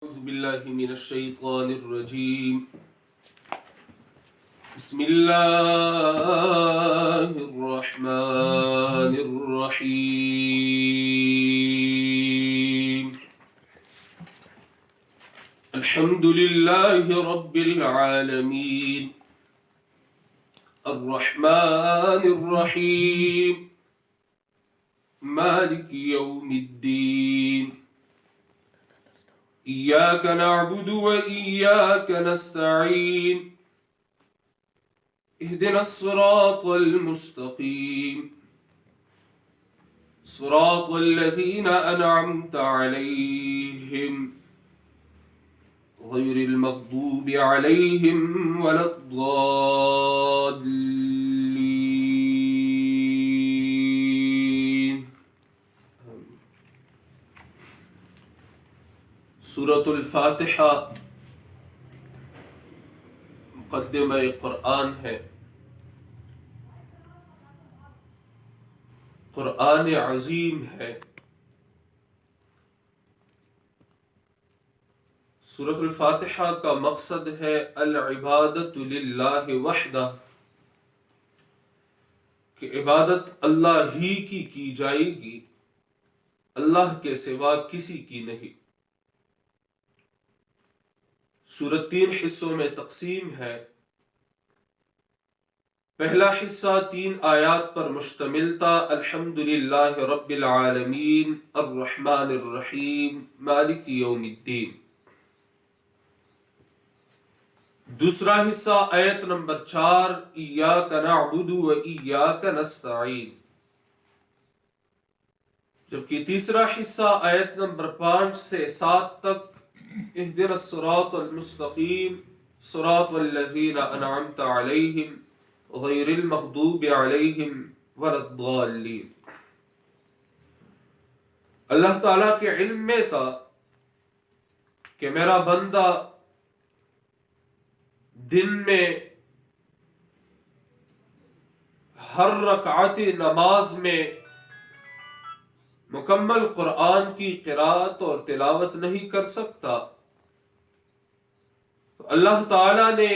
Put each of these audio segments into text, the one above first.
أعوذ بالله من الشيطان الرجيم. بسم الله الرحمن الرحيم. الحمد لله رب العالمين الرحمن الرحيم مالك يوم الدين. إياك نعبد وإياك نستعين. اهدنا الصراط المستقيم صراط الذين أنعمت عليهم غير المغضوب عليهم ولا الضالين. سورة الفاتحہ مقدمہ قرآن ہے. قرآن عظیم ہے. سورۃ الفاتحہ کا مقصد ہے العبادت للہ وحدہ، کہ عبادت اللہ ہی کی جائے گی، اللہ کے سوا کسی کی نہیں. سورت 3 حصوں میں تقسیم ہے. پہلا حصہ 3 آیات پر مشتمل تھا. الحمدللہ رب العالمین الرحمن الرحیم مالک یوم الدین. دوسرا حصہ آیت نمبر 4 ایاک نعبد و ایاک نستعین، جبکہ تیسرا حصہ آیت نمبر 5 سے 7 تک اهدنا الصراط المستقیم صراط الذین انعمت علیہم غیر المغضوب علیہم ولا الضالین. اللہ تعالیٰ کے علم میں تھا کہ میرا بندہ دن میں ہر رکعت نماز میں مکمل قرآن کی قرأت اور تلاوت نہیں کر سکتا، تو اللہ تعالیٰ نے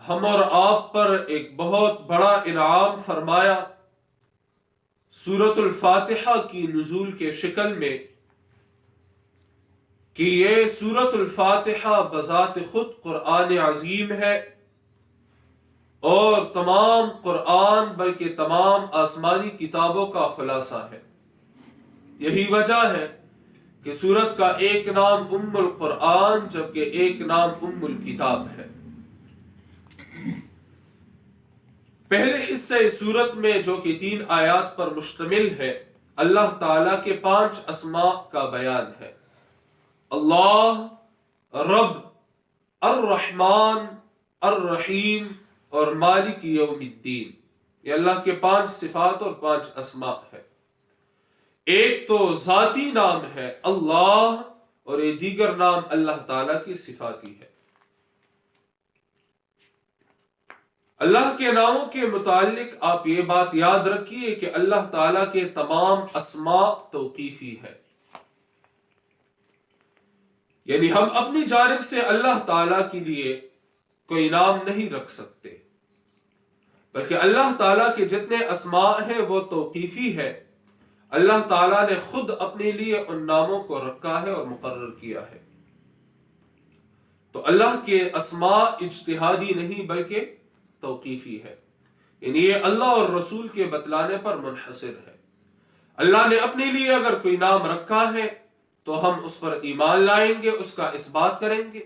ہم اور آپ پر ایک بہت بڑا انعام فرمایا سورۃ الفاتحہ کی نزول کے شکل میں، کہ یہ سورۃ الفاتحہ بذات خود قرآن عظیم ہے اور تمام قرآن بلکہ تمام آسمانی کتابوں کا خلاصہ ہے. یہی وجہ ہے کہ سورت کا ایک نام ام القرآن جبکہ ایک نام ام الکتاب ہے. پہلے حصے سورت میں جو کہ 3 آیات پر مشتمل ہے، اللہ تعالیٰ کے 5 اسماء کا بیان ہے. اللہ، رب، الرحمن، الرحیم اور مالک یوم الدین. یہ اللہ کے 5 صفات اور 5 اسماء ہے. ایک تو ذاتی نام ہے اللہ، اور یہ دیگر نام اللہ تعالیٰ کی صفاتی ہے. اللہ کے ناموں کے متعلق آپ یہ بات یاد رکھیے کہ اللہ تعالیٰ کے تمام اسماء توقیفی ہے، یعنی ہم اپنی جانب سے اللہ تعالیٰ کے لیے کوئی نام نہیں رکھ سکتے، بلکہ اللہ تعالیٰ کے جتنے اسماء ہیں وہ توقیفی ہے. اللہ تعالیٰ نے خود اپنے لیے ان ناموں کو رکھا ہے اور مقرر کیا ہے. تو اللہ کے اسماء اجتہادی نہیں بلکہ توقیفی ہے، یعنی یہ اللہ اور رسول کے بتلانے پر منحصر ہے. اللہ نے اپنے لیے اگر کوئی نام رکھا ہے تو ہم اس پر ایمان لائیں گے، اس کا اثبات کریں گے.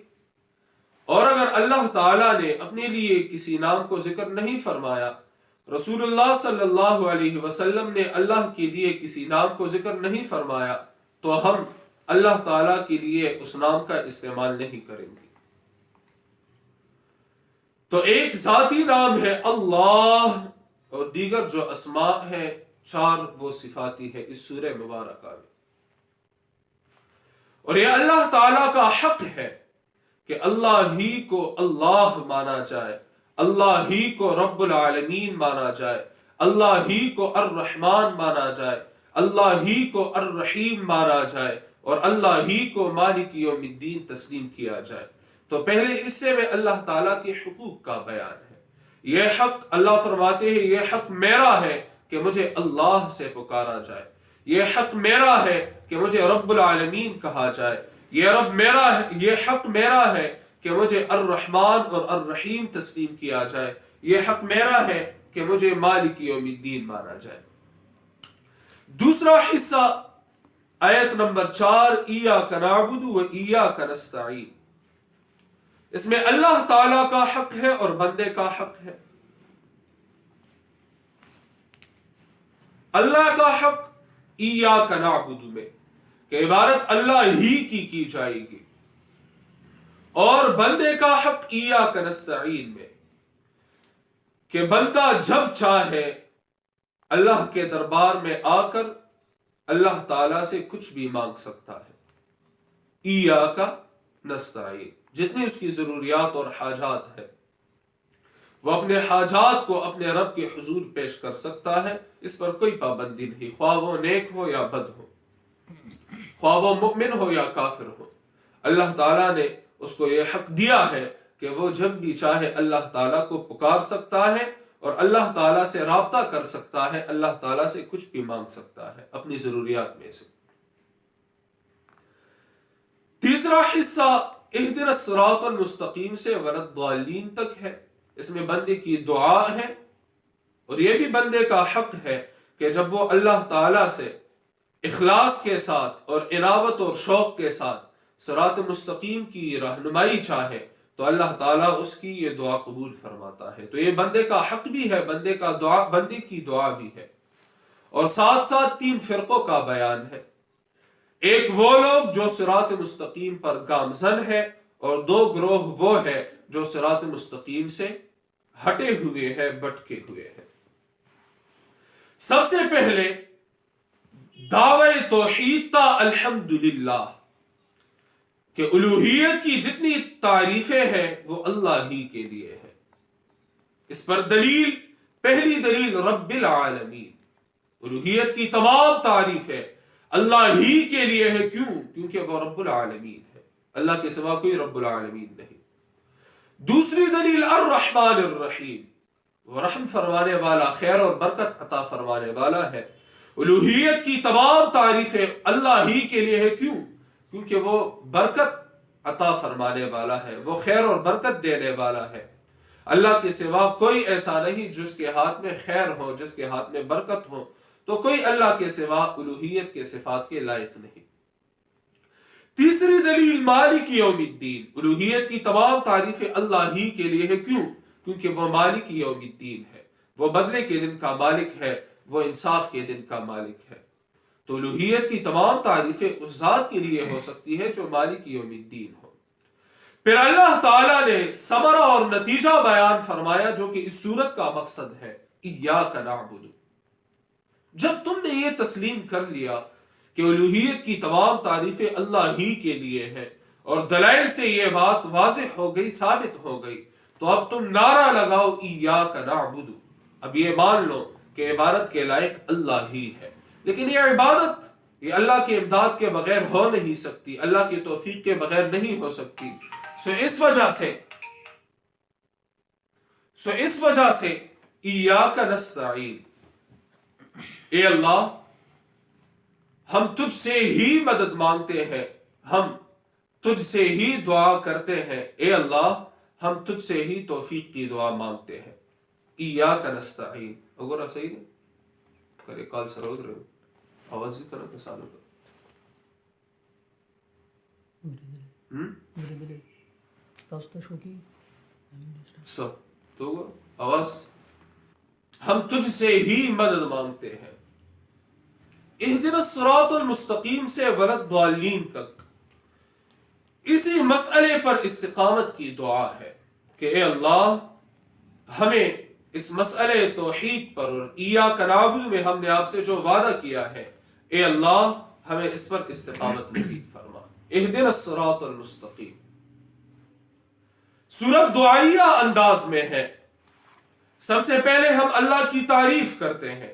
اور اگر اللہ تعالیٰ نے اپنے لیے کسی نام کو ذکر نہیں فرمایا، رسول اللہ صلی اللہ علیہ وسلم نے اللہ کے لیے کسی نام کو ذکر نہیں فرمایا، تو ہم اللہ تعالیٰ کے لیے اس نام کا استعمال نہیں کریں گے. تو ایک ذاتی نام ہے اللہ، اور دیگر جو اسماء ہیں 4 وہ صفاتی ہے اس سورہ مبارکہ میں. اور یہ اللہ تعالیٰ کا حق ہے کہ اللہ ہی کو اللہ مانا جائے، اللہ ہی کو رب العالمین مانا جائے، اللہ ہی کو الرحمن مانا جائے، اللہ ہی کو الرحیم مانا جائے، اور اللہ ہی کو مالک یوم الدین تسلیم کیا جائے۔ تو پہلے حصے میں اللہ تعالیٰ کے حقوق کا بیان ہے۔ یہ حق اللہ فرماتے ہیں یہ حق میرا ہے کہ مجھے اللہ سے پکارا جائے، یہ حق میرا ہے کہ مجھے رب العالمین کہا جائے، یہ حق میرا ہے کہ مجھے الرحمن اور الرحیم تسلیم کیا جائے، یہ حق میرا ہے کہ مجھے مالک یوم الدین مانا جائے۔ دوسرا حصہ آیت نمبر 4 ایاک نعبد و ایاک نستعین، اس میں اللہ تعالی کا حق ہے اور بندے کا حق ہے۔ اللہ کا حق ایاک نعبد میں کہ عبادت اللہ ہی کی جائے گی، اور بندے کا حق ایاک نستعین میں کہ بندہ جب چاہے اللہ کے دربار میں آ کر اللہ تعالی سے کچھ بھی مانگ سکتا ہے۔ ایاک نستعین، جتنی اس کی ضروریات اور حاجات ہے وہ اپنے حاجات کو اپنے رب کے حضور پیش کر سکتا ہے، اس پر کوئی پابندی نہیں، خواہ وہ نیک ہو یا بد ہو، خواہ وہ مؤمن ہو یا کافر ہو۔ اللہ تعالیٰ نے اس کو یہ حق دیا ہے کہ وہ جب بھی چاہے اللہ تعالیٰ کو پکار سکتا ہے اور اللہ تعالیٰ سے رابطہ کر سکتا ہے، اللہ تعالیٰ سے کچھ بھی مانگ سکتا ہے اپنی ضروریات میں سے۔ تیسرا حصہ اہدنا الصراط المستقیم سے ولا الضالین تک ہے، اس میں بندے کی دعا ہے، اور یہ بھی بندے کا حق ہے کہ جب وہ اللہ تعالیٰ سے اخلاص کے ساتھ اور انابت اور شوق کے ساتھ صراط مستقیم کی رہنمائی چاہے تو اللہ تعالیٰ اس کی یہ دعا قبول فرماتا ہے۔ تو یہ بندے کا حق بھی ہے، بندے کی دعا بھی ہے۔ اور ساتھ ساتھ 3 فرقوں کا بیان ہے، ایک وہ لوگ جو صراط مستقیم پر گامزن ہے، اور 2 گروہ وہ ہے جو صراط مستقیم سے ہٹے ہوئے ہے، بٹکے ہوئے ہیں۔ سب سے پہلے دعوی توحید تا الحمدللہ کہ الوہیت کی جتنی تعریفیں ہیں وہ اللہ ہی کے لیے ہے۔ اس پر پہلی دلیل رب العالمین، الوہیت کی تمام تعریفیں اللہ ہی کے لیے ہے۔ کیونکہ وہ رب العالمین ہے، اللہ کے سوا کوئی رب العالمین نہیں۔ دوسری دلیل الرحمن الرحیم، وہ رحم فرمانے والا، خیر اور برکت عطا فرمانے والا ہے۔ الوہیت کی تمام تعریفیں اللہ ہی کے لیے ہے۔ کیونکہ وہ برکت عطا فرمانے والا ہے، وہ خیر اور برکت دینے والا ہے۔ اللہ کے سوا کوئی ایسا نہیں جس کے ہاتھ میں خیر ہو، جس کے ہاتھ میں برکت ہو، تو کوئی اللہ کے سوا الوہیت کے صفات کے لائق نہیں۔ تیسری دلیل مالک یوم الدین، الوہیت کی تمام تعریفیں اللہ ہی کے لیے ہے۔ کیونکہ وہ مالک یوم الدین ہے، وہ بدلے کے دن کا مالک ہے، وہ انصاف کے دن کا مالک ہے۔ تو الوہیت کی تمام تعریفیں اس ذات کے لیے ہو سکتی ہے جو مالک یوم الدین ہو۔ پھر اللہ تعالیٰ نے ثمرہ اور نتیجہ بیان فرمایا جو کہ اس سورت کا مقصد ہے، ایاک نعبد۔ جب تم نے یہ تسلیم کر لیا کہ الوہیت کی تمام تعریفیں اللہ ہی کے لیے ہے اور دلائل سے یہ بات واضح ہو گئی، ثابت ہو گئی، تو اب تم نعرہ لگاؤ ایاک نعبد۔ اب یہ مان لو کہ عبادت کے لائق اللہ ہی ہے، لیکن یہ عبادت یہ اللہ کی امداد کے بغیر ہو نہیں سکتی، اللہ کی توفیق کے بغیر نہیں ہو سکتی۔ اس وجہ سے ایاک نستعین، اے اللہ ہم تجھ سے ہی مدد مانگتے ہیں، ہم تجھ سے ہی دعا کرتے ہیں، اے اللہ ہم تجھ سے ہی توفیق کی دعا مانگتے ہیں۔ ایاک نستعین اگر صحیح ہے کرے کال سروگ رہے آواز ہی کرو تو سالوں کا تو آواز ہم تجھ سے ہی مدد مانگتے ہیں۔ اہدنا الصراط المستقیم سے ولا الضالین تک اسی مسئلے پر استقامت کی دعا ہے کہ اے اللہ ہمیں اس مسئلے توحید پر اور ایاک نعبد میں ہم نے آپ سے جو وعدہ کیا ہے، اے اللہ ہمیں اس پر استقامت نصیب فرما۔ اہدنا الصراط المستقیم سورت دعائیہ انداز میں ہے۔ سب سے پہلے ہم اللہ کی تعریف کرتے ہیں،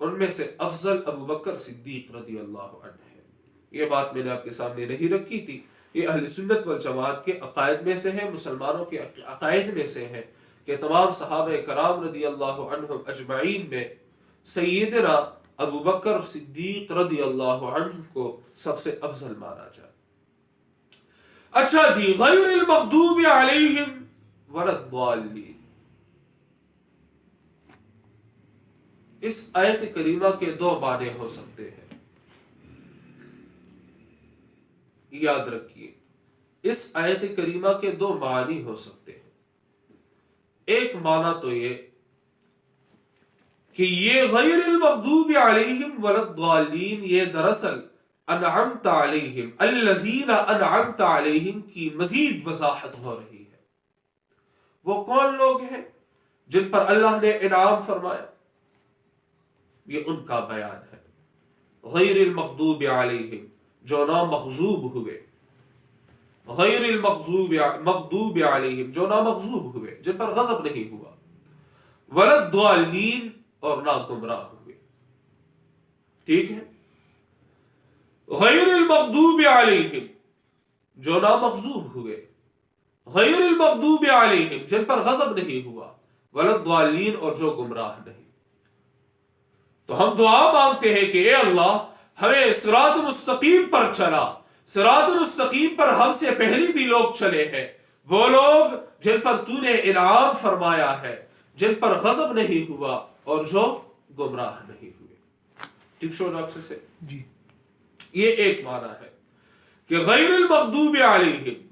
ان میں سے افضل ابو بکر صدیق رضی اللہ عنہ ہے۔ یہ بات میں نے آپ کے سامنے نہیں رکھی تھی، یہ اہل سنت والجماعت کے عقائد میں سے ہے، مسلمانوں کے عقائد میں سے ہے کہ تمام صحابہ کرام رضی اللہ عنہم اجمعین میں سیدنا ابو بکر صدیق رضی اللہ عنہ کو سب سے افضل مانا جائے۔ اچھا جی، غیر المغضوب علیہم ولا الضالین، اس آیت کریمہ کے دو معنی ہو سکتے ہیں، یاد رکھیے اس آیت کریمہ کے دو معنی ہو سکتے ہیں۔ ایک معنی تو یہ کہ یہ غیر المغضوب علیہم ولا الضالین یہ دراصل انعمت علیہم الذین انعمت علیہم کی مزید وضاحت ہو رہی ہے۔ وہ کون لوگ ہیں جن پر اللہ نے انعام فرمایا؟ یہ ان کا بیان ہے۔ غیر المغضوب علیہم جو نامغضوب ہوئے، غیر المغضوب علیہم جو نامغضوب ہوئے، جن پر غضب نہیں ہوا، ولا الضالین اور نہ گمراہ ہوئے۔ ٹھیک ہے، غیر المغضوب علیہم جو نامغضوب ہوئے، غیر المغضوب علیہم جن پر غضب نہیں ہوا، ولا الضالین اور جو گمراہ نہیں۔ تو ہم دعا مانگتے ہیں کہ اے اللہ ہمیں صراط مستقیم پر چلا، صراط مستقیم پر ہم سے پہلے بھی لوگ چلے ہیں، وہ لوگ جن پر تو نے انعام فرمایا ہے، جن پر غضب نہیں ہوا اور جو گمراہ نہیں ہوئے۔ ٹھیک شو ڈاکٹر سے جی، یہ ایک معنی ہے کہ غیر المغضوب علیہم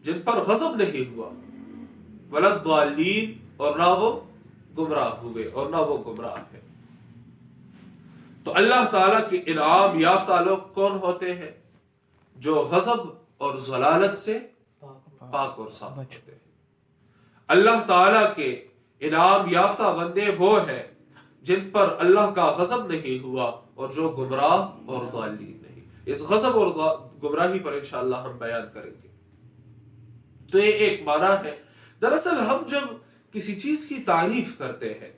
جن پر غضب نہیں ہوا، ولا الضالین اور نہ وہ گمراہ ہوئے اور نہ وہ گمراہ ہے۔ تو اللہ تعالیٰ کے انعام یافتہ لوگ کون ہوتے ہیں؟ جو غضب اور ضلالت سے پاک اور صاف ہوتے ہیں۔ اللہ تعالیٰ کے انعام یافتہ بندے وہ ہیں جن پر اللہ کا غضب نہیں ہوا اور جو گمراہ اور ضالین نہیں۔ اس غضب اور گمراہی پر انشاءاللہ ہم بیان کریں گے۔ تو یہ ایک معنی ہے۔ دراصل ہم جب کسی چیز کی تعریف کرتے ہیں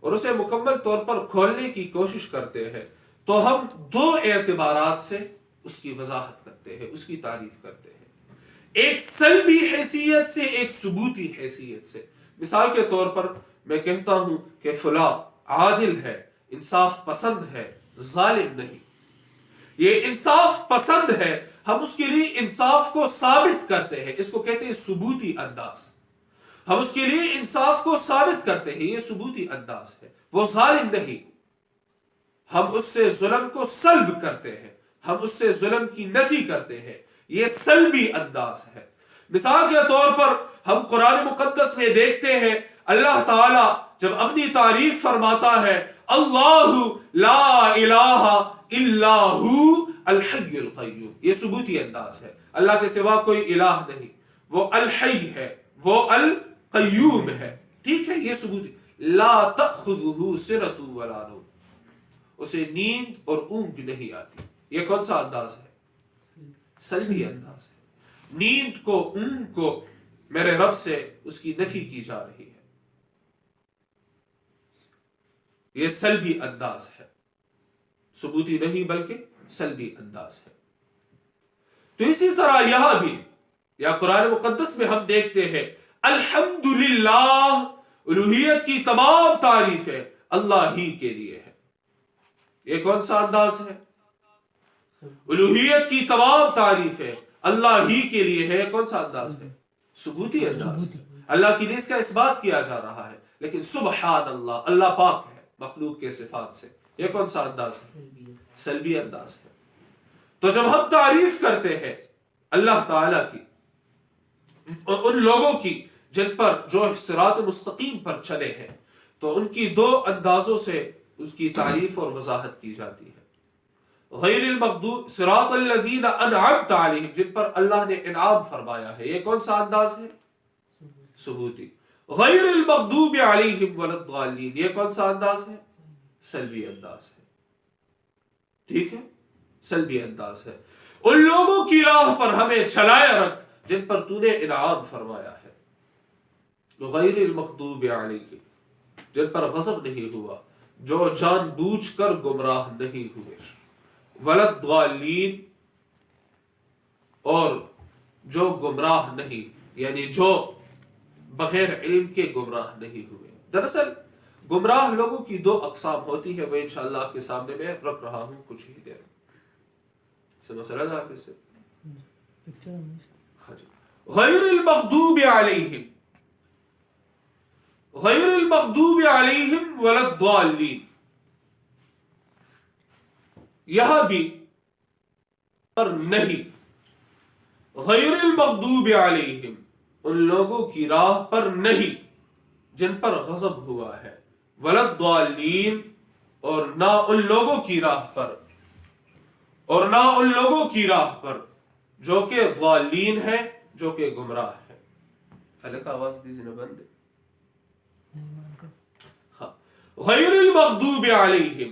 اور اسے مکمل طور پر کھولنے کی کوشش کرتے ہیں تو ہم دو اعتبارات سے اس کی وضاحت کرتے ہیں، اس کی تعریف کرتے ہیں، ایک سلبی حیثیت سے، ایک ثبوتی حیثیت سے۔ مثال کے طور پر میں کہتا ہوں کہ فلاں عادل ہے، انصاف پسند ہے، ظالم نہیں۔ یہ انصاف پسند ہے، ہم اس کے لیے انصاف کو ثابت کرتے ہیں، اس کو کہتے ہیں ثبوتی انداز۔ ہم اس کے لیے انصاف کو ثابت کرتے ہیں، یہ ثبوتی انداز ہے۔ وہ ظالم نہیں، ہم اس سے ظلم کو سلب کرتے ہیں، ہم اس سے ظلم کی نفی کرتے ہیں، یہ سلبی انداز ہے۔ مثال کے طور پر ہم قرآن مقدس میں دیکھتے ہیں اللہ تعالی جب اپنی تعریف فرماتا ہے اللہ لا الہ الا ہو الحی القیوم، یہ ثبوتی انداز ہے۔ اللہ کے سوا کوئی الہ نہیں، وہ الحی ہے، وہ القیوم ہے۔ ٹھیک ہے، یہ ثبوتی۔ لا تأخذہ سنۃ ولا نوم، اسے نیند اور اونگ نہیں آتی۔ یہ کون سا انداز ہے؟ سلبی انداز ہے۔ نیند کو، اونگ کو میرے رب سے اس کی نفی کی جا رہی ہے، یہ سلبی انداز ہے، ثبوتی نہیں بلکہ سلبی انداز ہے۔ تو اسی طرح یہاں بھی یا قرآن مقدس میں ہم دیکھتے ہیں الحمدللہ، الوہیت کی تمام تعریفیں اللہ ہی کے لیے ہے۔ یہ کون سا انداز ہے؟ الوہیت کی تمام تعریفیں اللہ ہی کے لیے ہے۔ کون سا انداز ہے؟ ثبوتی انداز ہے۔ اللہ کی لیے اس کا اثبات کیا جا رہا ہے، لیکن سبحان اللہ، اللہ پاک ہے مخلوق کے صفات سے۔ یہ کون سا انداز ہے؟ سلبی انداز ہے۔ تو جب ہم تعریف کرتے ہیں اللہ تعالیٰ کی، ان لوگوں کی جن پر جو صراط مستقیم پر چلے ہیں، تو ان کی دو اندازوں سے اس کی تعریف اور وضاحت کی جاتی ہے۔ غیر المغضوب صراط الذین انعمت علیہم، جن پر اللہ نے انعام فرمایا ہے، یہ کون سا انداز ہے؟ ثبوتی۔ غیر المغضوب علیہم ولا الضالین، یہ کون سا انداز ہے؟ سلبی انداز ہے۔ ٹھیک ہے، سلبی انداز ہے۔ ان لوگوں کی راہ پر ہمیں چلائے رکھ جن پر تو نے انعام فرمایا ہے۔ غیر المغضوب علیہم، جن پر غضب نہیں ہوا، جو جان بوجھ کر گمراہ نہیں ہوئے، ولد ضالین، اور جو گمراہ نہیں، یعنی جو بغیر علم کے گمراہ نہیں ہوئے۔ دراصل گمراہ لوگوں کی دو اقسام ہوتی ہے، وہ انشاءاللہ آپ کے سامنے میں رکھ رہا ہوں کچھ ہی دیر سے مسئلہ حافظ سے۔ غیر المغضوب علیہم، غیر المغضوب علیہم ولا الضالین، یہاں بھی پر نہیں، غیر المغضوب علیہم ان لوگوں کی راہ پر نہیں جن پر غضب ہوا ہے، ولا الضالین اور نہ ان لوگوں کی راہ پر، اور نہ ان لوگوں کی راہ پر جو کہ ضالین ہے، جو کہ گمراہ ہے۔ الگ آواز دیجیے نہ بند ہے۔ غیر المغضوب علیہم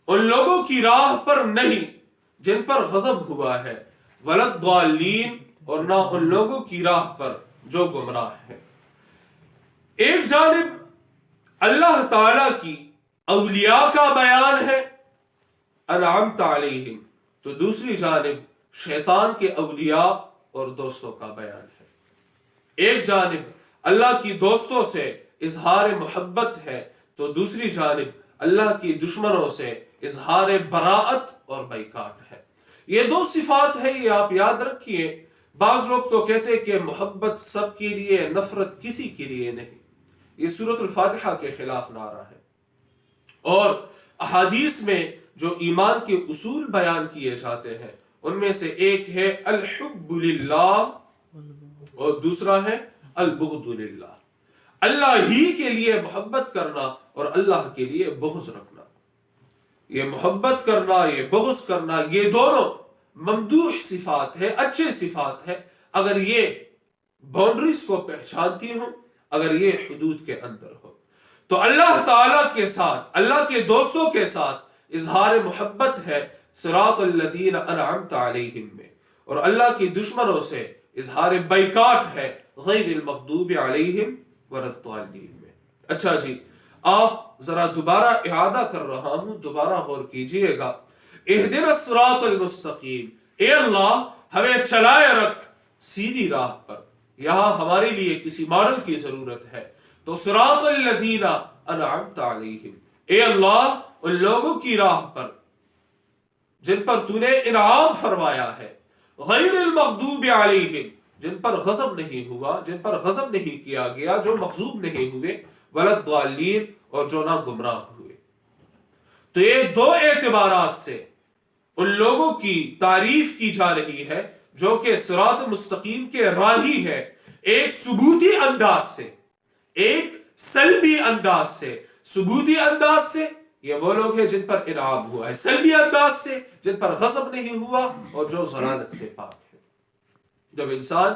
ان لوگوں کی راہ پر نہیں جن پر غضب ہوا ہے، ولا الضالین اور نہ ان لوگوں کی راہ پر جو گمراہ ہے۔ ایک جانب اللہ تعالی کی اولیاء کا بیان ہے انعمت علیہم، تو دوسری جانب شیطان کے اولیاء اور دوستوں کا بیان ہے۔ ایک جانب اللہ کی دوستوں سے اظہار محبت ہے، تو دوسری جانب اللہ کی دشمنوں سے اظہار براءت اور بائیکاٹ ہے۔ یہ دو صفات ہے، یہ آپ یاد رکھیے۔ بعض لوگ تو کہتے کہ محبت سب کے لیے، نفرت کسی کے لیے نہیں، یہ سورۃ الفاتحہ کے خلاف نعرہ ہے۔ اور احادیث میں جو ایمان کے اصول بیان کیے جاتے ہیں ان میں سے ایک ہے الحب للہ اور دوسرا ہے البغض للہ، اللہ ہی کے لیے محبت کرنا اور اللہ کے لیے بغض رکھنا۔ یہ محبت کرنا، یہ بغض کرنا، یہ دونوں ممدوح صفات ہے، اچھے صفات ہے، اگر یہ باؤنڈریز کو پہچانتی ہوں، اگر یہ حدود کے اندر ہو۔ تو اللہ تعالی کے ساتھ، اللہ کے دوستوں کے ساتھ اظہار محبت ہے صراط الذین انعمت علیہم میں، اور اللہ کی دشمنوں سے اظہار بائیکاٹ ہے غیر المغضوب علیہم ولا الضالین میں۔ اچھا جی، آپ ذرا دوبارہ اعادہ کر رہا ہوں، دوبارہ غور کیجئے گا۔ اہدنا الصراط المستقیم، اے اللہ ہمیں چلائے رکھ سیدھی راہ پر۔ یہاں ہمارے لیے کسی ماڈل کی ضرورت ہے، تو صراط الذین انعمت علیہم، اے اللہ ان لوگوں کی راہ پر جن پر تو نے انعام فرمایا ہے، غیر المغضوب علیہم جن پر غضب نہیں ہوا، جن پر غضب نہیں کیا گیا، جو مغضوب نہیں ہوئے، ولا الضالین اور جو نہ گمراہ ہوئے۔ تو یہ دو اعتبارات سے ان لوگوں کی تعریف کی جا رہی ہے جو کہ صراط مستقیم کے راہی ہے، ایک ثبوتی انداز سے، ایک سلبی انداز سے۔ ثبوتی انداز سے یہ وہ لوگ ہیں جن پر انعام ہوا ہے، سلبی انداز سے جن پر غضب نہیں ہوا اور جو ضلالت سے پاک ہے۔ جب انسان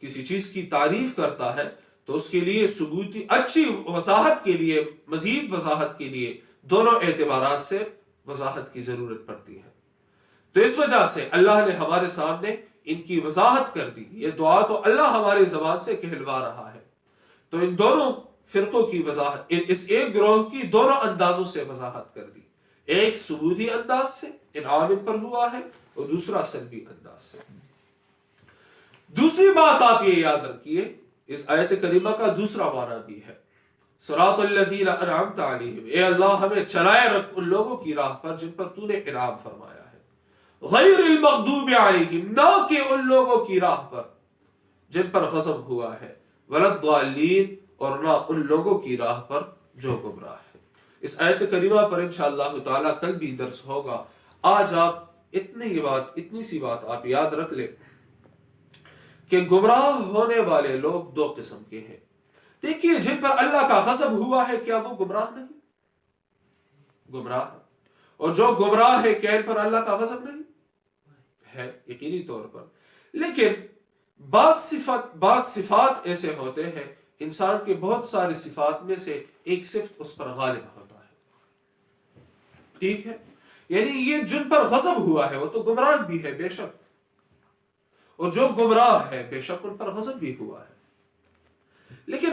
کسی چیز کی تعریف کرتا ہے تو اس کے لیے ثبوتی اچھی وضاحت کے لیے، مزید وضاحت کے لیے دونوں اعتبارات سے وضاحت کی ضرورت پڑتی ہے۔ تو اس وجہ سے اللہ نے ہمارے سامنے ان کی وضاحت کر دی۔ یہ دعا تو اللہ ہماری زبان سے کہلوا رہا ہے، تو ان دونوں فرقوں کی وضاحت، اس ایک گروہ کی دونوں اندازوں سے وضاحت کر دی، ایک ثبوتی انداز سے انعام ان پر ہوا ہے اور دوسرا سلبی انداز سے۔ دوسری بات آپ یہ یاد رکھیے، اس آیت کریمہ کا دوسرا معنی بھی ہے صراط الذین انعمت علیہم، اے اللہ ہمیں چلائے رکھ ان لوگوں کی راہ پر جن پر تو نے انعام فرمایا ہے، غیر المغضوب علیہم نہ کہ ان لوگوں کی راہ پر جن پر غضب ہوا ہے، ولا الضالین اور نہ ان لوگوں کی راہ پر جو گمراہ ہے۔ اس آیت کریمہ پر انشاءاللہ تعالی کل بھی درس ہوگا۔ آج آپ اتنی سی بات آپ یاد رکھ لیں کہ گمراہ ہونے والے لوگ دو قسم کے ہیں۔ دیکھیے، جن پر اللہ کا غضب ہوا ہے کیا وہ گمراہ نہیں؟ گمراہ ہے۔ اور جو گمراہ ہے کیا ان پر اللہ کا غضب نہیں ہے؟ یقینی طور پر۔ لیکن بعض صفات ایسے ہوتے ہیں، انسان کے بہت سارے صفات میں سے ایک صفت اس پر غالب ہوتا ہے، ٹھیک ہے؟ یعنی یہ جن پر غضب ہوا ہے وہ تو گمراہ بھی ہے بے شک، اور جو گمراہ ہے بے شک ان پر غضب بھی ہوا ہے، لیکن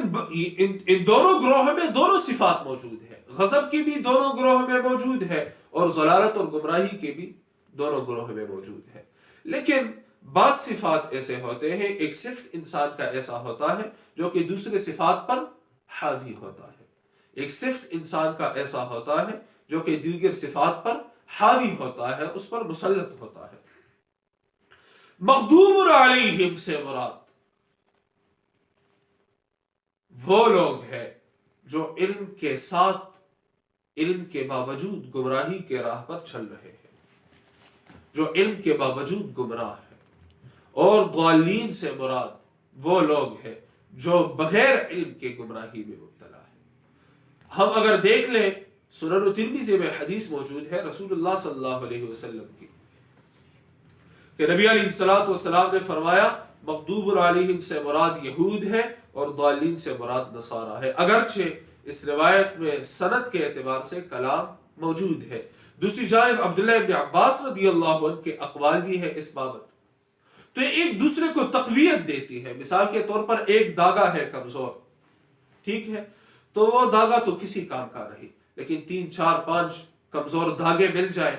ان دونوں گروہوں میں دونوں صفات موجود ہیں، غضب کی بھی دونوں گروہوں میں موجود ہے اور ضلالت اور گمراہی کے بھی دونوں گروہوں میں موجود ہے۔ لیکن بعض صفات ایسے ہوتے ہیں، ایک صفت انسان کا ایسا ہوتا ہے جو کہ دوسرے صفات پر حاوی ہوتا ہے، ایک صفت انسان کا ایسا ہوتا ہے جو کہ دیگر صفات پر حاوی ہوتا ہے، اس پر مسلط ہوتا ہے۔ مغضوب علیہم سے مراد وہ لوگ ہیں جو علم کے ساتھ، علم کے باوجود گمراہی کے راہ پر چل رہے ہیں، جو علم کے باوجود گمراہ ہیں۔ اور ضالین سے مراد وہ لوگ ہیں جو بغیر علم کے گمراہی میں مبتلا ہے۔ ہم اگر دیکھ لیں سنن ترمذی میں حدیث موجود ہے رسول اللہ صلی اللہ علیہ وسلم کی، کہ نبی علیہ الصلوۃ والسلام نے فرمایا مغضوب علیہم سے مراد یہود ہے اور ضالین سے مراد نصارہ ہے، اگرچہ اس روایت میں سند کے اعتبار سے کلام موجود ہے۔ دوسری جانب عبداللہ ابن عباس رضی اللہ عنہ کے اقوال بھی ہے اس بابت، تو یہ ایک دوسرے کو تقویت دیتی ہے۔ مثال کے طور پر ایک داغا ہے کمزور، ٹھیک ہے، تو وہ داغا تو کسی کام کا نہیں، لیکن 3 4 5 کمزور دھاگے مل جائے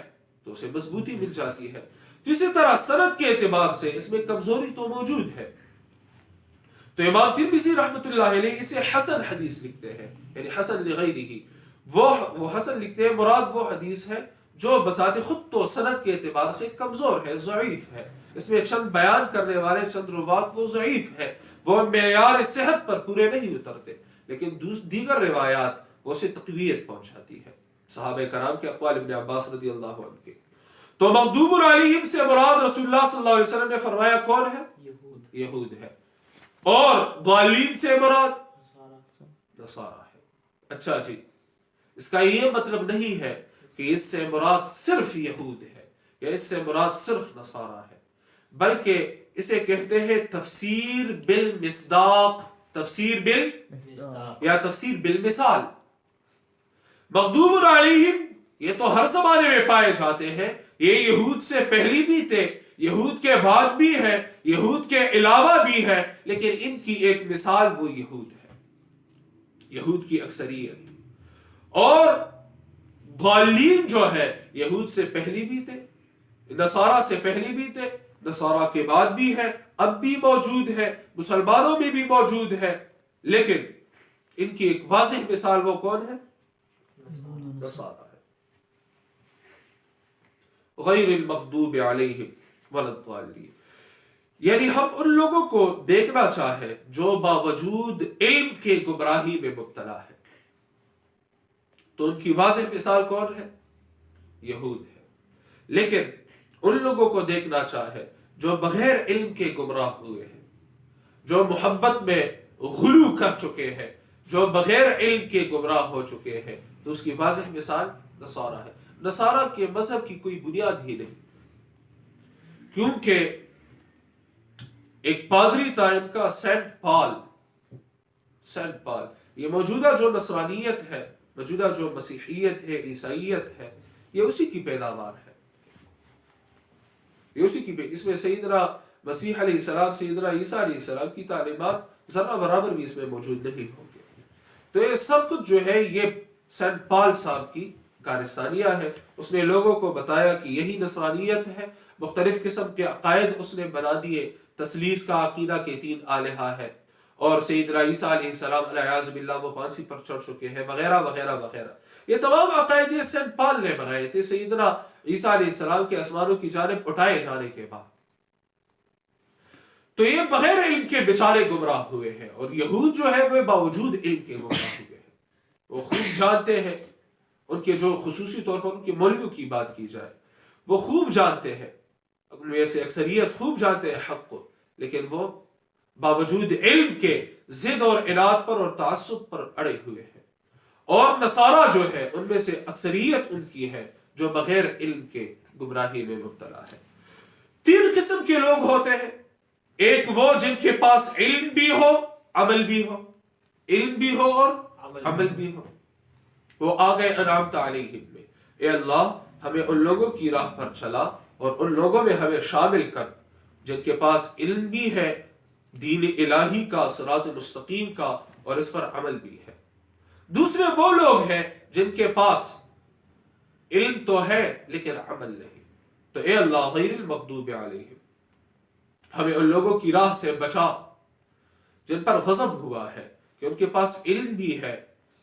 تو اسے مضبوطی مل جاتی ہے۔ تو اسی طرح سند کے اعتبار سے اس میں کمزوری تو موجود ہے، تو امام ترمذی رحمۃ اللہ علیہ اسے حسن حدیث لکھتے ہیں، یعنی حسن لغیرہ، وہ حسن لکھتے ہیں، مراد وہ حدیث ہے جو بذات خود تو سند کے اعتبار سے کمزور ہے، ضعیف ہے، اس میں چند بیان کرنے والے چند روات وہ ضعیف ہے، وہ معیار صحت پر پورے نہیں اترتے، لیکن دیگر روایات وہ اسے تقویت پہنچاتی ہے، صحابہ کرام کے اقوال، ابن عباس رضی اللہ عنہ کے۔ تو مغضوب علیہم سے مراد رسول اللہ صلی اللہ علیہ وسلم نے فرمایا کون ہے؟ یہود ہے، اور ضالین سے مراد نصارہ ہے۔ اچھا جی، اس کا یہ مطلب نہیں ہے کہ اس سے مراد صرف یہود ہے یا اس سے مراد صرف نصارہ ہے، بلکہ اسے کہتے ہیں تفسیر بالمصداق، تفسیر بالمصداق یا تفسیر بالمثال۔ مغضوب علیہم یہ تو ہر زمانے میں پائے جاتے ہیں، یہ یہود سے پہلی بھی تھے، یہود کے بعد بھی ہے، یہود کے علاوہ بھی ہے، لیکن ان کی ایک مثال وہ یہود ہے، یہود کی اکثریت۔ اور ضالین جو ہے یہود سے پہلی بھی تھے، نصارہ سے پہلی بھی تھے، نصارہ کے بعد بھی ہے، اب بھی موجود ہے، مسلمانوں میں بھی موجود ہے، لیکن ان کی ایک واضح مثال وہ کون ہے؟ نصارہ ہے۔ غیر المغضوب علیہم ولا الضالین، یعنی ہم ان لوگوں کو دیکھنا چاہے جو باوجود علم کے گمراہی میں مبتلا ہے، تو ان کی واضح مثال کون ہے؟ یہود ہے۔ لیکن ان لوگوں کو دیکھنا چاہے جو بغیر علم کے گمراہ ہوئے ہیں، جو محبت میں غلو کر چکے ہیں، جو بغیر علم کے گمراہ ہو چکے ہیں، تو اس کی واضح مثال نصارہ ہے۔ نصارہ کے مذہب کی کوئی بنیاد ہی نہیں، کیونکہ ایک پادری تھا ان کا سینٹ پال، یہ موجودہ جو نصرانیت ہے، موجودہ جو مسیحیت ہے، عیسائیت ہے، یہ اسی کی پیداوار ہے، یہ اسی کی اس میں سیدنا مسیح علیہ السلام، سیدنا عیسیٰ علیہ السلام کی تعلیمات ذرہ برابر بھی اس میں موجود نہیں ہوں گے۔ تو یہ سب کچھ جو ہے یہ سینٹ پال صاحب کی کارستانیہ ہے، اس نے لوگوں کو بتایا کہ یہی نصرانیت ہے، مختلف قسم کے عقائد اس نے بنا دیے، تثلیث کا عقیدہ کے 3 الہہ ہے، اور سیدنا عیسیٰ علیہ السلام علیہ باللہ وہ پھانسی پر چڑھ چکے ہیں، وغیرہ وغیرہ وغیرہ۔ یہ تمام عقائد یہ سینٹ پال نے بنائے تھے سیدنا عیسیٰ علیہ السلام کے آسمانوں کی جانب اٹھائے جانے کے بعد۔ تو یہ بغیر علم کے بیچارے گمراہ ہوئے ہیں، اور یہود جو ہے وہ باوجود علم کے گمراہ ہوئے ہیں، وہ خوب جانتے ہیں، ان کے جو خصوصی طور پر ان کے مولویوں کی بات کی جائے، وہ خوب جانتے ہیں، اپنے سے اکثریت خوب جانتے ہیں حق کو، لیکن وہ باوجود علم کے ضد اور عناد پر اور تعصب پر اڑے ہوئے ہیں۔ اور نصارہ جو ہے ان میں سے اکثریت ان کی ہے جو بغیر علم کے گمراہی میں مبتلا ہے۔ 3 قسم کے لوگ ہوتے ہیں، ایک وہ جن کے پاس علم بھی ہو، عمل بھی ہو، علم بھی ہو اور عمل بھی ہو، وہ آ گئے انعمت علیہم میں۔ اے اللہ ہمیں ان لوگوں کی راہ پر چلا اور ان لوگوں میں ہمیں شامل کر جن کے پاس علم بھی ہے، دین الہی کا، صراط مستقیم کا، اور اس پر عمل بھی ہے۔ دوسرے وہ لوگ ہیں جن کے پاس علم تو ہے لیکن عمل نہیں، تو اے اللہ غیر المغضوب علیہم، ہمیں ان لوگوں کی راہ سے بچا جن پر غضب ہوا ہے کہ ان کے پاس علم بھی ہے،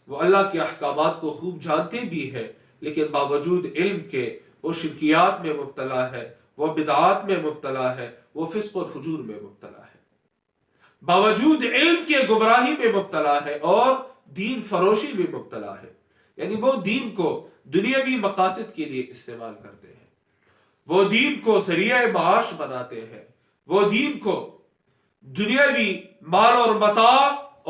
وہ اللہ کے احکامات کو خوب جانتے بھی ہے، لیکن باوجود علم کے وہ شرکیات میں مبتلا ہے، وہ بدعات میں مبتلا ہے، وہ فسق اور فجور میں مبتلا ہے، باوجود علم کے گمراہی میں مبتلا ہے اور دین فروشی میں مبتلا ہے۔ یعنی وہ دین کو دنیاوی مقاصد کے لیے استعمال کرتے ہیں، وہ دین کو ذریعہ معاش بناتے ہیں، وہ دین کو دنیاوی مال اور متاع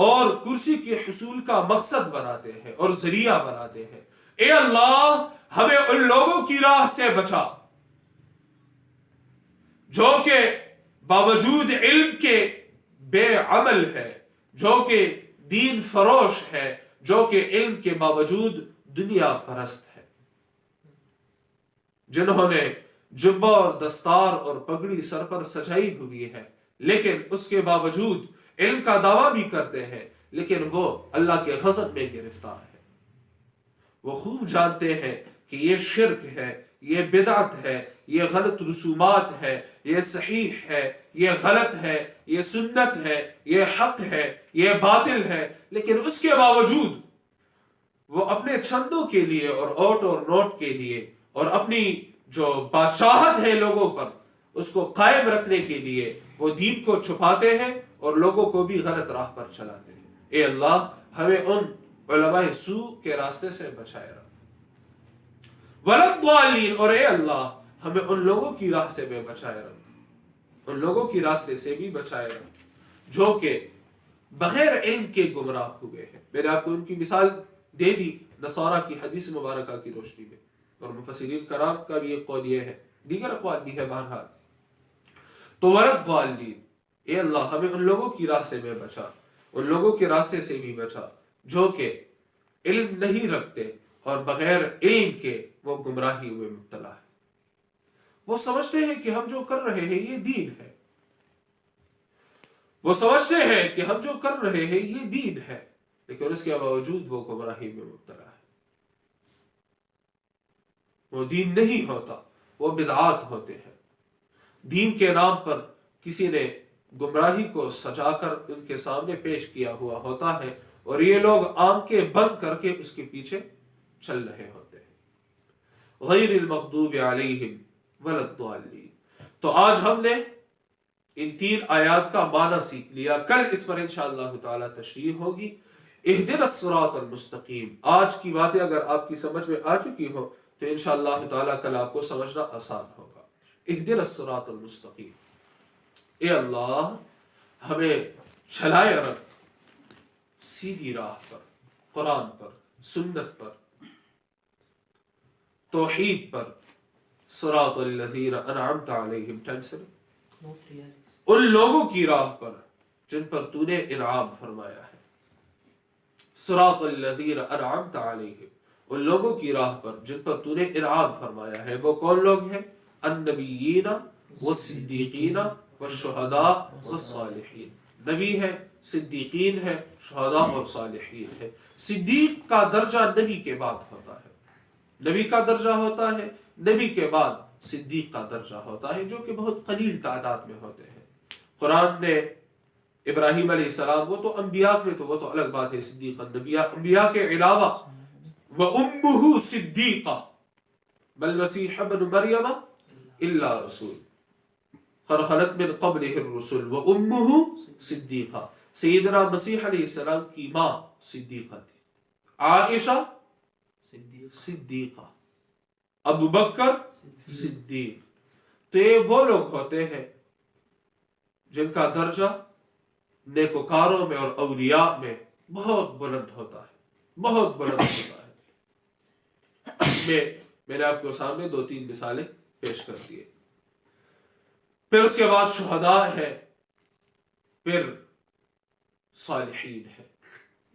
اور کرسی کے حصول کا مقصد بناتے ہیں اور ذریعہ بناتے ہیں۔ اے اللہ ہمیں ان لوگوں کی راہ سے بچا جو کہ باوجود علم کے بے عمل ہے، جو کہ دین فروش ہے، جو کہ علم کے باوجود دنیا پرست ہے، جنہوں نے جبہ اور دستار اور پگڑی سر پر سجائی ہوئی ہے، لیکن اس کے باوجود علم کا دعویٰ بھی کرتے ہیں، لیکن وہ اللہ کے غضب میں گرفتار ہے۔ وہ خوب جانتے ہیں کہ یہ شرک ہے، یہ بدعت ہے، یہ غلط رسومات ہے، یہ صحیح ہے، یہ غلط ہے، یہ سنت ہے، یہ حق ہے، یہ باطل ہے، لیکن اس کے باوجود وہ اپنے چندوں کے لیے اور اوٹ اور نوٹ کے لیے اور اپنی جو بادشاہت ہے لوگوں پر اس کو قائم رکھنے کے لیے وہ دین کو چھپاتے ہیں اور لوگوں کو بھی غلط راہ پر چلاتے ہیں۔ اے اللہ ہمیں ان علماء سوء کے راستے سے بچائے رکھ، وَلَضَّالِّينَ، اور اے اللہ ہمیں ان لوگوں کی راہ سے بھی بچائے رکھ، ان لوگوں کی راستے سے بھی بچائے رکھ جو کہ بغیر علم کے گمراہ ہوئے ہیں۔ میں نے آپ کو ان کی مثال دے دی نصارہ کی حدیث مبارکہ کی روشنی میں، اور مفسرین کرام کا بھی ایک قول یہ ہے، دیگر اقوال بھی ہے۔ بہرحال تو وَلَضَّالِّينَ، اے اللہ ہمیں ان لوگوں کی راہ سے بھی بچا، ان لوگوں کے راستے سے بھی بچا جو کہ علم نہیں رکھتے اور بغیر علم کے وہ گمراہی ہوئے مبتلا ہے۔ وہ سمجھتے ہیں کہ ہم جو کر رہے ہیں یہ دین ہے، وہ سمجھتے ہیں کہ ہم جو کر رہے ہیں یہ دین ہے، لیکن اس کے باوجود وہ گمراہی میں مبتلا ہے۔ وہ دین نہیں ہوتا، وہ بدعات ہوتے ہیں۔ دین کے نام پر کسی نے گمراہی کو سجا کر ان کے سامنے پیش کیا ہوا ہوتا ہے اور یہ لوگ آنکھیں بند کر کے اس کے پیچھے چل رہے ہوتے ہیں۔ غیر المغضوب علیہم وَلَضَّالِّينَ۔ تو آج ہم نے ان 3 آیات کا معنی سیکھ لیا، کل اس پر انشاءاللہ تعالی تشریح ہوگی۔ اہدنا الصراط المستقیم، آج کی باتیں اگر آپ کی سمجھ میں آ چکی ہو تو انشاءاللہ تعالی کل آپ کو سمجھنا آسان ہوگا۔ اہدنا الصراط المستقیم، اے اللہ ہمیں چلائے رکھ سیدھی راہ پر، قرآن پر، سنت پر، توحید پر، صراط الذین انعمت علیہم، ان لوگوں کی راہ پر جن پر تو نے انعام فرمایا ہے۔ صراط الذین انعمت علیہم، ان لوگوں کی راہ پر جن پر تو نے انعام فرمایا ہے۔ وہ کون لوگ ہیں؟ النبیین والصدیقین والشہداء والصالحین، نبی ہے، صدیقین ہے، شہداء اور صالحین ہے۔ صدیق کا درجہ نبی کے بعد ہوتا ہے، نبی کا درجہ ہوتا ہے، نبی کے بعد صدیق کا درجہ ہوتا ہے، جو کہ بہت قلیل تعداد میں ہوتے ہیں۔ قرآن نے ابراہیم علیہ السلام، وہ تو انبیاء میں تو وہ تو الگ بات ہے، صدیق انبیاء کے علاوہ وَأُمُّهُ صِدِّيقَةٌ مَا الْمَسِيحُ ابْنُ مَرْيَمَ إِلَّا رَسُولٌ قَدْ خَلَتْ مِن قَبْلِهِ الرُّسُلُ وَأُمُّهُ صِدِّيقَةٌ۔ سیدنا مسیح علیہ السلام کی ماں صدیقہ تھی، عائشہ صدیقہ، ابو بکر صدیق۔ تو یہ وہ لوگ ہوتے ہیں جن کا درجہ نیکوکاروں میں اور اولیاء میں بہت بلند ہوتا ہے، بہت بلند ہوتا ہے۔ میں نے آپ کو سامنے 2-3 مثالیں پیش کر دیے۔ پھر اس کے بعد شہداء ہے، پھر صالحین ہے،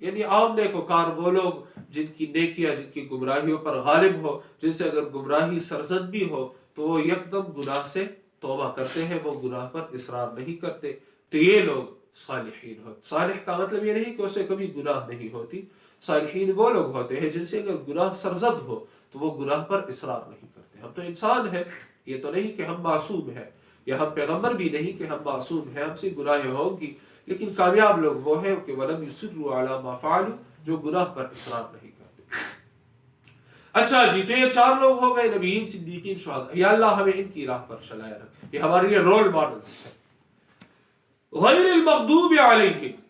یعنی عام نیکوکار وہ لوگ جن کی نیکیاں جن کی گمراہیوں پر غالب ہو، جن سے اگر گمراہی سرزد بھی ہو تو وہ یکدم گناہ سے توبہ کرتے ہیں، وہ گناہ پر اصرار نہیں کرتے، تو یہ لوگ صالحین ہوتے. صالح کا مطلب یہ نہیں کہ اسے کبھی گناہ نہیں ہوتی. صالحین وہ لوگ ہوتے ہیں جن سے اگر گناہ سرزد ہو تو وہ گناہ پر اصرار نہیں کرتے. ہم تو انسان ہیں، یہ تو نہیں کہ ہم معصوم ہیں، یا ہم پیغمبر بھی نہیں کہ ہم معصوم ہیں، ہم سے گناہیں ہوں گی. لیکن کامیاب لوگ وہ ہیں کہ وَلَمْ يُصِرُّوا عَلَى مَا فَعَلُوا، جو گناہ پر اصرار نہیں کرتے. اچھا جی، تو یہ 4 لوگ ہو گئے، نبیین، صدیقین، شہداء. یا اللہ ہمیں ان کی راہ پر چلائے رکھ. یہ ہمارے لیے رول ماڈلز ہیں. غیر المغضوب علیہم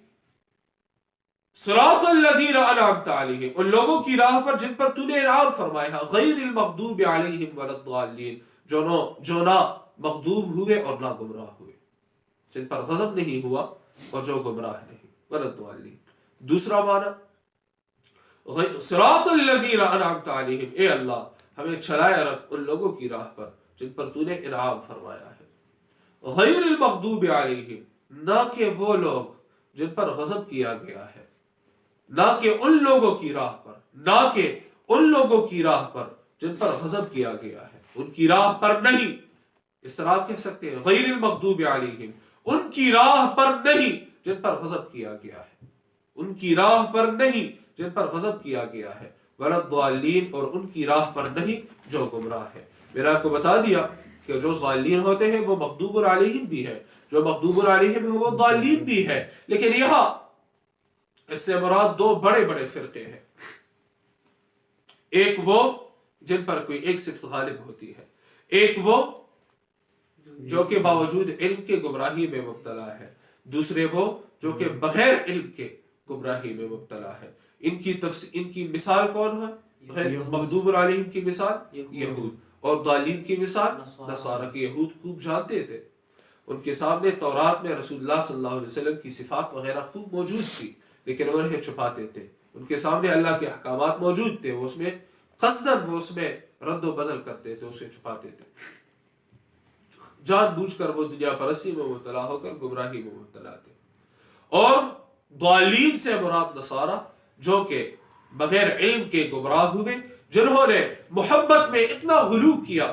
صراط الذین انعمت علیہم، ان لوگوں کی راہ پر جن پر تو نے انعام فرمایا. غیر المغضوب علیہم ولا الضالین، جو نہ مغضوب ہوئے اور نہ گمراہ ہوئے، جن پر غضب نہیں ہوا اور جو گمراہ نہیں. ولا الضالین. دوسرا معنی صراط الذین انعمت علیہم، اے اللہ ہمیں چلائے رکھ ان لوگوں کی راہ پر جن پر تو نے انعام فرمایا ہے. غیر المغضوب علیہم، نہ کہ وہ لوگ جن پر غضب کیا گیا ہے، نہ کہ ان لوگوں کی راہ پر، نہ کہ ان لوگوں کی راہ پر جن پر غضب کیا گیا ہے، ان کی راہ پر نہیں. اس طرح آپ کہہ سکتے ہیں غیر المغضوب علیہم، ان کی راہ پر نہیں جن پر غضب کیا گیا ہے، ان کی راہ پر نہیں جن پر غضب کیا گیا ہے. ولا الضالین، اور ان کی راہ پر نہیں جو گمراہ ہے. میں نے آپ کو بتا دیا کہ جو ضالین ہوتے ہیں وہ مغضوب علیہم بھی ہے، جو مغضوب علیہم ہے وہ ضالین بھی ہے. لیکن یہاں اس سے مراد 2 بڑے بڑے فرقے ہیں. ایک وہ جن پر کوئی ایک صفت غالب ہوتی ہے، ایک وہ جو کہ باوجود علم کے گمراہی میں مبتلا ہے، دوسرے وہ جو کہ بغیر علم کے گمراہی میں مبتلا ہے. ان کی مثال کون ہے؟ مغضوب علیہم کی مثال یہود، اور ضالین کی مثال نصارہ. کے یہود خوب جانتے تھے، ان کے سامنے تورات میں رسول اللہ صلی اللہ علیہ وسلم کی صفات وغیرہ خوب موجود تھی، لیکن وہ انہیں چھپاتے تھے. ان کے سامنے اللہ کے احکامات موجود تھے، وہ اس میں قصداً وہ اس میں رد و بدل کرتے تھے، اسے چھپاتے تھے. جان بوجھ کر وہ دنیا پرستی میں مبتلا ہو کر گمراہی میں مبتلا تھے. اور ضالین سے مراد نصارہ، جو کہ بغیر علم کے گمراہ ہوئے، جنہوں نے محبت میں اتنا غلو کیا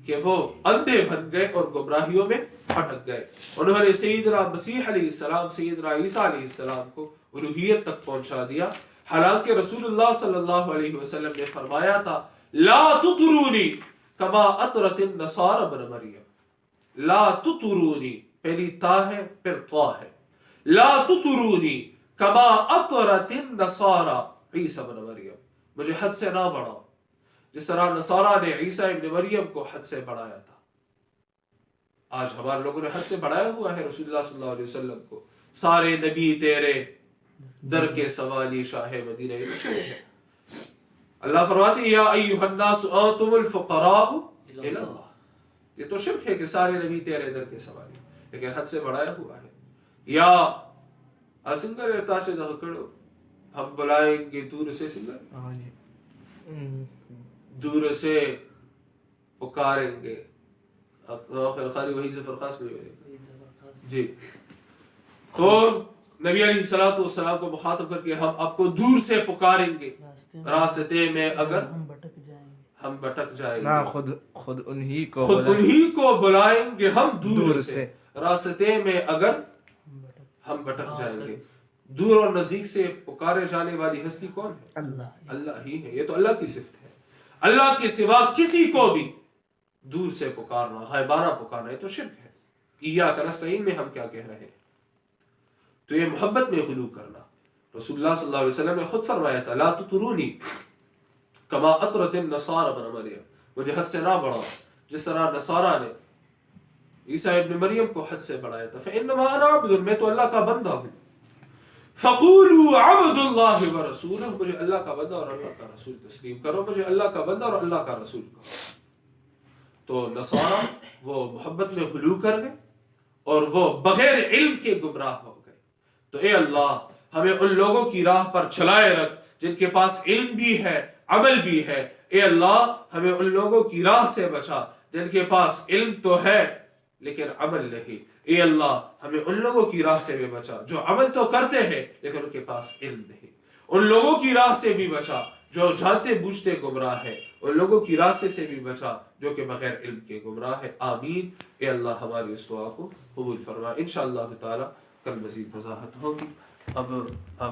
کہ وہ اندھے بن گئے اور گمراہیوں میں پھٹک گئے. انہوں نے سیدنا مسیح علیہ السلام، سیدنا عیسیٰ علیہ السلام کو الوہیت تک پہنچا دیا، حالانکہ رسول اللہ صلی اللہ علیہ وسلم نے فرمایا تھا لا تطرونی کما اطرت النصارى ابن مریم. لا تطرونی، پہلی تا ہے پھر طا ہے. لا تطرونی کما اطرت النصارى عیسیٰ ابن مریم، مجھے حد سے نہ بڑھاؤ جس طرح نصارہ نے عیسیٰ ابن مریم کو حد سے بڑھایا تھا. آج ہمارے لوگوں نے حد سے بڑھایا ہوا ہے رسول اللہ صلی اللہ علیہ وسلم کو. سارے نبی تیرے در کے سوالی شاہ مدینہ. اللہ فرماتے ہیں یا ایھا الناس انتم الفقراء الی اللہ. یہ تو شرک ہے کہ سارے نبی تیرے در کے سوالی، لیکن حد سے بڑھایا ہوا ہے. یا سنگر تاچے دکڑو، ہم بلائیں گے دور سے، سنگر دور سے پکاریں گے. خالی وہی ظفر خاص میں جی. تو نبی علیہ الصلوۃ والسلام کو مخاطب کر کے ہم آپ کو دور سے پکاریں گے، راستے میں اگر ہم بھٹک جائیں گے، خود انہی کو بلائیں گے ہم دور سے، راستے میں اگر ہم بھٹک جائیں گے. دور اور نزدیک سے پکارے جانے والی ہستی کون ہے؟ اللہ ہی ہے. یہ تو اللہ کی صفت ہے. اللہ کے سوا کسی کو بھی دور سے پکارنا، غائبانہ پکارنا، یہ تو شرک ہے. ایاک نستعین میں ہم کیا کہہ رہے ہیں؟ تو یہ محبت میں غلو کرنا. رسول اللہ صلی اللہ علیہ وسلم نے خود فرمایا تھا لا تطرونی کما اطرت النصارى ابن مریم، مجھے حد سے نہ بڑھاؤ جس طرح نصارہ نے عیسیٰ ابن مریم کو حد سے بڑھایا تھا. فانما انا عبد، میں تو اللہ کا بندہ ہوں. فقولوا عبد اللہ ورسولہ، مجھے اللہ کا بندہ اور اللہ کا رسول تسلیم کرو، مجھے اللہ کا بندہ اور اللہ کا رسول کرو. تو نصارہ وہ محبت میں غلو کر گئے اور وہ بغیر علم کے گمراہ ہو گئے. تو اے اللہ ہمیں ان لوگوں کی راہ پر چلائے رکھ جن کے پاس علم بھی ہے، عمل بھی ہے. اے اللہ ہمیں ان لوگوں کی راہ سے بچا جن کے پاس علم تو ہے لیکن عمل نہیں. اے اللہ ہمیں ان لوگوں کی راہ سے بھی بچا جو عمل تو کرتے ہیں لیکن ان کے پاس علم نہیں. ان لوگوں کی راہ سے بھی بچا جو جانتے بوجھتے گمراہ ہے، ان لوگوں کی راستے سے بھی بچا جو کہ بغیر علم کے گمراہ ہے۔ آمین۔ اے اللہ ہماری اس دعا کو قبول فرما۔ انشاءاللہ تعالی کل مزید وضاحت ہوگی۔ اب آپ